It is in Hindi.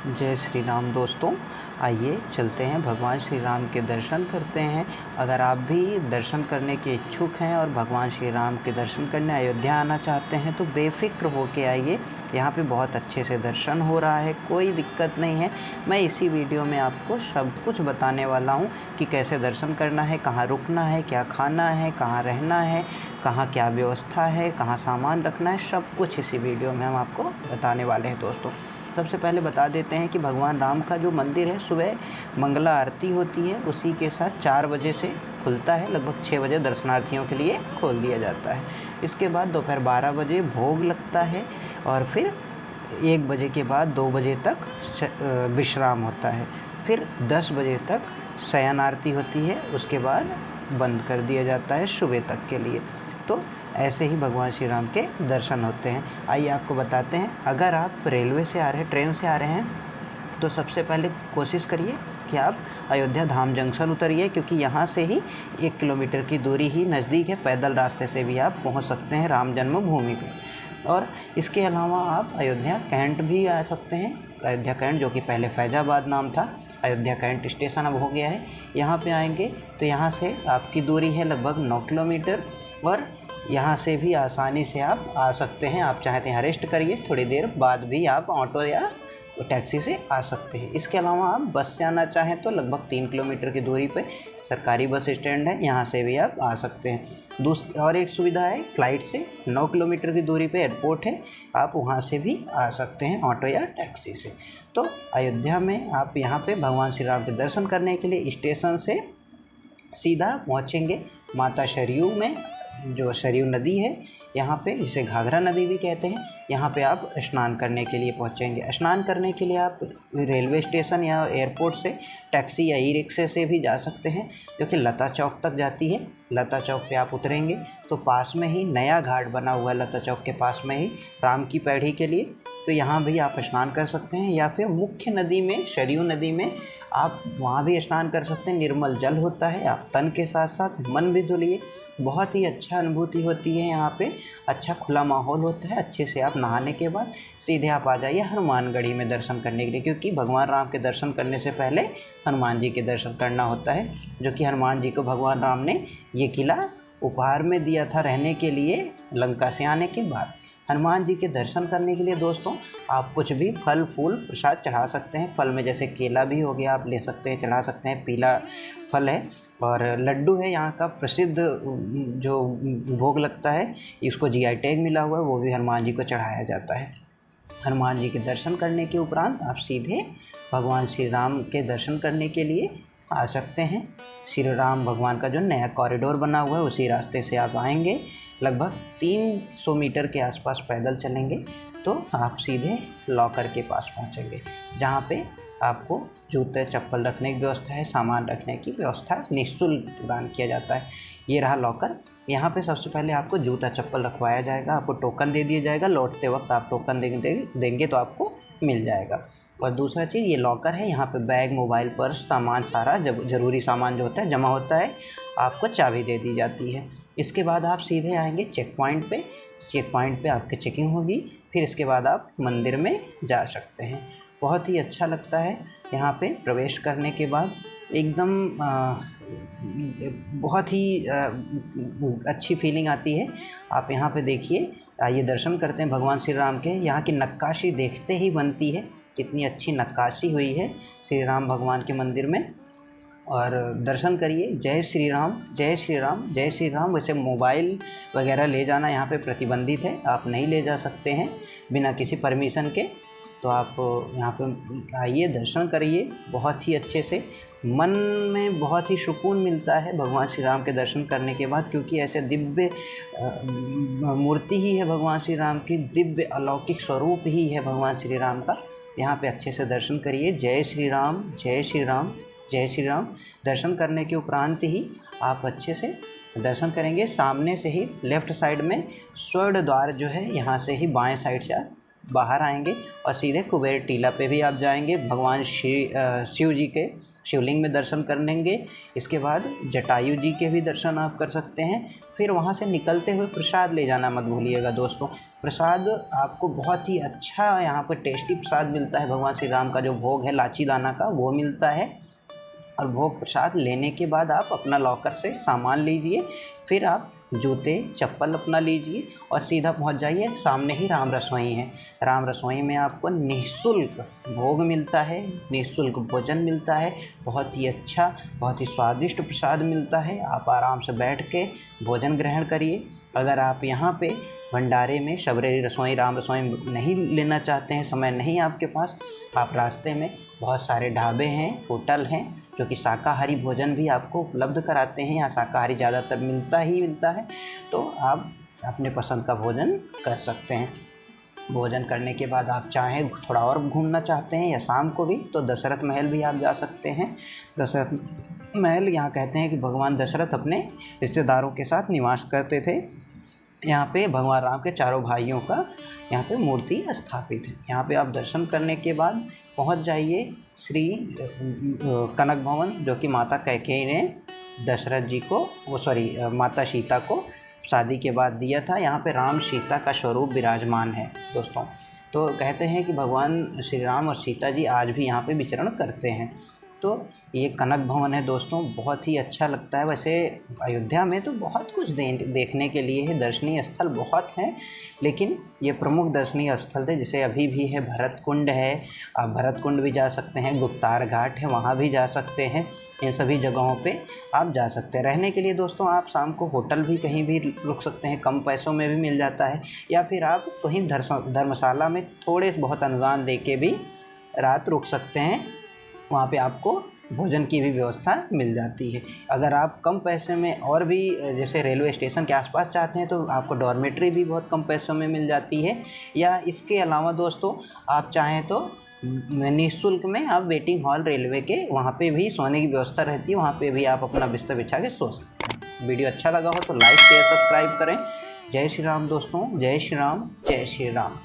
जय श्री राम दोस्तों। आइए चलते हैं भगवान श्री राम के दर्शन करते हैं। अगर आप भी दर्शन करने के इच्छुक हैं और भगवान श्री राम के दर्शन करने अयोध्या आना चाहते हैं तो बेफ़िक्र होके आइए। यहाँ पे बहुत अच्छे से दर्शन हो रहा है, कोई दिक्कत नहीं है। मैं इसी वीडियो में आपको सब कुछ बताने वाला हूँ कि कैसे दर्शन करना है, कहाँ रुकना है, क्या खाना है, कहाँ रहना है, कहाँ क्या व्यवस्था है, कहाँ सामान रखना है, सब कुछ इसी वीडियो में हम आपको बताने वाले हैं दोस्तों। सबसे पहले बता देते हैं कि भगवान राम का जो मंदिर है सुबह मंगला आरती होती है, उसी के साथ 4 बजे से खुलता है। लगभग 6 बजे दर्शनार्थियों के लिए खोल दिया जाता है। इसके बाद दोपहर 12 बजे भोग लगता है और फिर 1 बजे के बाद 2 बजे तक विश्राम होता है। फिर 10 बजे तक शयन आरती होती है, उसके बाद बंद कर दिया जाता है सुबह तक के लिए। तो ऐसे ही भगवान श्री राम के दर्शन होते हैं। आइए आपको बताते हैं। अगर आप रेलवे से आ रहे हैं, ट्रेन से आ रहे हैं, तो सबसे पहले कोशिश करिए कि आप अयोध्या धाम जंक्शन उतरिए, क्योंकि यहाँ से ही 1 किलोमीटर की दूरी ही नज़दीक है। पैदल रास्ते से भी आप पहुँच सकते हैं राम जन्मभूमि पे। और इसके अलावा आप अयोध्या कैंट भी आ सकते हैं। अयोध्या कैंट, जो कि पहले फैजाबाद नाम था, अयोध्या कैंट स्टेशन अब हो गया है। यहाँ पे आएंगे तो यहाँ से आपकी दूरी है लगभग 9 किलोमीटर और यहाँ से भी आसानी से आप आ सकते हैं। आप चाहते हैं रेस्ट करिए, थोड़ी देर बाद भी आप ऑटो या टैक्सी से आ सकते हैं। इसके अलावा आप बस से आना चाहें तो लगभग 3 किलोमीटर की दूरी पे सरकारी बस स्टैंड है, यहाँ से भी आप आ सकते हैं। दूसरी और एक सुविधा है फ़्लाइट से, 9 किलोमीटर की दूरी पे एयरपोर्ट है, आप वहाँ से भी आ सकते हैं ऑटो या टैक्सी से। तो अयोध्या में आप यहाँ पे भगवान श्री राम के दर्शन करने के लिए स्टेशन से सीधा पहुँचेंगे माता सरयू में, जो सरयू नदी है यहाँ पे, जिसे घाघरा नदी भी कहते हैं। यहाँ पे आप स्नान करने के लिए पहुँचेंगे। स्नान करने के लिए आप रेलवे स्टेशन या एयरपोर्ट से टैक्सी या ई रिक्शे से भी जा सकते हैं, जो कि लता चौक तक जाती है। लता चौक पे आप उतरेंगे तो पास में ही नया घाट बना हुआ है, लता चौक के पास में ही, राम की पैड़ी के लिए। तो यहाँ भी आप स्नान कर सकते हैं, या फिर मुख्य नदी में, सरयू नदी में आप वहाँ भी स्नान कर सकते हैं। निर्मल जल होता है, आप तन के साथ साथ मन भी धुलिए। बहुत ही अच्छा अनुभूति होती है यहाँ पे, अच्छा खुला माहौल होता है। अच्छे से आप नहाने के बाद सीधे आप आ जाइए हनुमानगढ़ी में दर्शन करने के लिए, क्योंकि भगवान राम के दर्शन करने से पहले हनुमान जी के दर्शन करना होता है, जो कि हनुमान जी को भगवान राम ने ये किला उपहार में दिया था रहने के लिए लंका से आने के बाद। हनुमान जी के दर्शन करने के लिए दोस्तों आप कुछ भी फल फूल प्रसाद चढ़ा सकते हैं। फल में जैसे केला भी हो गया, आप ले सकते हैं, चढ़ा सकते हैं। पीला फल है और लड्डू है यहाँ का प्रसिद्ध जो भोग लगता है, इसको जीआई टैग मिला हुआ है, वो भी हनुमान जी को चढ़ाया जाता है। हनुमान जी के दर्शन करने के उपरांत आप सीधे भगवान श्री राम के दर्शन करने के लिए आ सकते हैं। श्री राम भगवान का जो नया कॉरिडोर बना हुआ है उसी रास्ते से आप आएंगे। लगभग 300 मीटर के आसपास पैदल चलेंगे तो आप सीधे लॉकर के पास पहुंचेंगे, जहां पे आपको जूते चप्पल रखने की व्यवस्था है, सामान रखने की व्यवस्था निःशुल्क प्रदान किया जाता है। ये रहा लॉकर। यहाँ पे सबसे पहले आपको जूता चप्पल रखवाया जाएगा, आपको टोकन दे दिया जाएगा। लौटते वक्त आप टोकन देंगे तो आपको मिल जाएगा। और दूसरा चीज़, ये लॉकर है, यहाँ पे बैग, मोबाइल, पर्स, सामान सारा ज़रूरी सामान जो होता है जमा होता है, आपको चाबी दे दी जाती है। इसके बाद आप सीधे आएंगे चेक पॉइंट पे। चेक पॉइंट पे आपकी चेकिंग होगी, फिर इसके बाद आप मंदिर में जा सकते हैं। बहुत ही अच्छा लगता है यहाँ पे प्रवेश करने के बाद, एकदम बहुत ही अच्छी फीलिंग आती है। आप यहाँ पे देखिए, आइए दर्शन करते हैं भगवान श्री राम के। यहाँ की नक्काशी देखते ही बनती है, कितनी अच्छी नक्काशी हुई है श्री राम भगवान के मंदिर में। और दर्शन करिए। जय श्री राम, जय श्री राम, जय श्री राम। वैसे मोबाइल वगैरह ले जाना यहाँ पे प्रतिबंधित है, आप नहीं ले जा सकते हैं बिना किसी परमिशन के। तो आप यहाँ पे आइए, दर्शन करिए बहुत ही अच्छे से। मन में बहुत ही सुकून मिलता है भगवान श्री राम के दर्शन करने के बाद, क्योंकि ऐसे दिव्य मूर्ति ही है भगवान श्री राम की, दिव्य अलौकिक स्वरूप ही है भगवान श्री राम का। यहाँ पे अच्छे से दर्शन करिए। जय श्री राम, जय श्री राम, जय श्री राम। दर्शन करने के उपरांत ही आप अच्छे से दर्शन करेंगे। सामने से ही लेफ़्ट साइड में स्वर्ण द्वार जो है, यहाँ से ही बाएं साइड से आप बाहर आएंगे और सीधे कुबेर टीला पे भी आप जाएंगे, भगवान शिव जी के शिवलिंग में दर्शन कर लेंगे। इसके बाद जटायु जी के भी दर्शन आप कर सकते हैं। फिर वहाँ से निकलते हुए प्रसाद ले जाना मत भूलिएगा दोस्तों। प्रसाद आपको बहुत ही अच्छा यहाँ पर टेस्टी प्रसाद मिलता है। भगवान श्री राम का जो भोग है लाची दाना का, वो मिलता है। और भोग प्रसाद लेने के बाद आप अपना लॉकर से सामान लीजिए, फिर आप जूते चप्पल अपना लीजिए और सीधा पहुंच जाइए। सामने ही राम रसोई है। राम रसोई में आपको निःशुल्क भोग मिलता है, निःशुल्क भोजन मिलता है। बहुत ही अच्छा, बहुत ही स्वादिष्ट प्रसाद मिलता है। आप आराम से बैठ के भोजन ग्रहण करिए। अगर आप यहाँ पे भंडारे में शबरी रसोई, राम रसोई नहीं लेना चाहते हैं, समय नहीं आपके पास, आप रास्ते में बहुत सारे ढाबे हैं, होटल हैं जो कि शाकाहारी भोजन भी आपको उपलब्ध कराते हैं। यहाँ शाकाहारी ज़्यादातर मिलता है, तो आप अपने पसंद का भोजन कर सकते हैं। भोजन करने के बाद आप चाहें थोड़ा और घूमना चाहते हैं या शाम को भी, तो दशरथ महल भी आप जा सकते हैं। दशरथ महल, यहाँ कहते हैं कि भगवान दशरथ अपने रिश्तेदारों के साथ निवास करते थे। यहाँ पे भगवान राम के चारों भाइयों का यहाँ पे मूर्ति स्थापित है। यहाँ पे आप दर्शन करने के बाद पहुँच जाइए श्री कनक भवन, जो कि माता कैकेयी ने दशरथ जी को, माता सीता को शादी के बाद दिया था। यहाँ पे राम सीता का स्वरूप विराजमान है दोस्तों। तो कहते हैं कि भगवान श्री राम और सीता जी आज भी यहाँ पे विचरण करते हैं। तो ये कनक भवन है दोस्तों, बहुत ही अच्छा लगता है। वैसे अयोध्या में तो बहुत कुछ देखने के लिए है, दर्शनीय स्थल बहुत हैं, लेकिन ये प्रमुख दर्शनीय स्थल थे। जैसे अभी भी है भरत कुंड है, आप भरत कुंड भी जा सकते हैं, गुप्तार घाट है, वहाँ भी जा सकते हैं। इन सभी जगहों पे आप जा सकते हैं। रहने के लिए दोस्तों आप शाम को होटल भी कहीं भी रुक सकते हैं, कम पैसों में भी मिल जाता है, या फिर आप कहीं धर्मशाला में थोड़े बहुत अनुदान दे के भी रात रुक सकते हैं। वहाँ पे आपको भोजन की भी व्यवस्था मिल जाती है। अगर आप कम पैसे में और भी जैसे रेलवे स्टेशन के आसपास चाहते हैं, तो आपको डॉर्मेट्री भी बहुत कम पैसों में मिल जाती है। या इसके अलावा दोस्तों आप चाहें तो निःशुल्क में आप वेटिंग हॉल रेलवे के, वहाँ पे भी सोने की व्यवस्था रहती है, वहाँ पे भी आप अपना बिस्तर बिछा के सो सकते हैं। वीडियो अच्छा लगा हो तो लाइक शेयर सब्सक्राइब करें। जय श्री राम दोस्तों, जय श्री राम, जय श्री राम।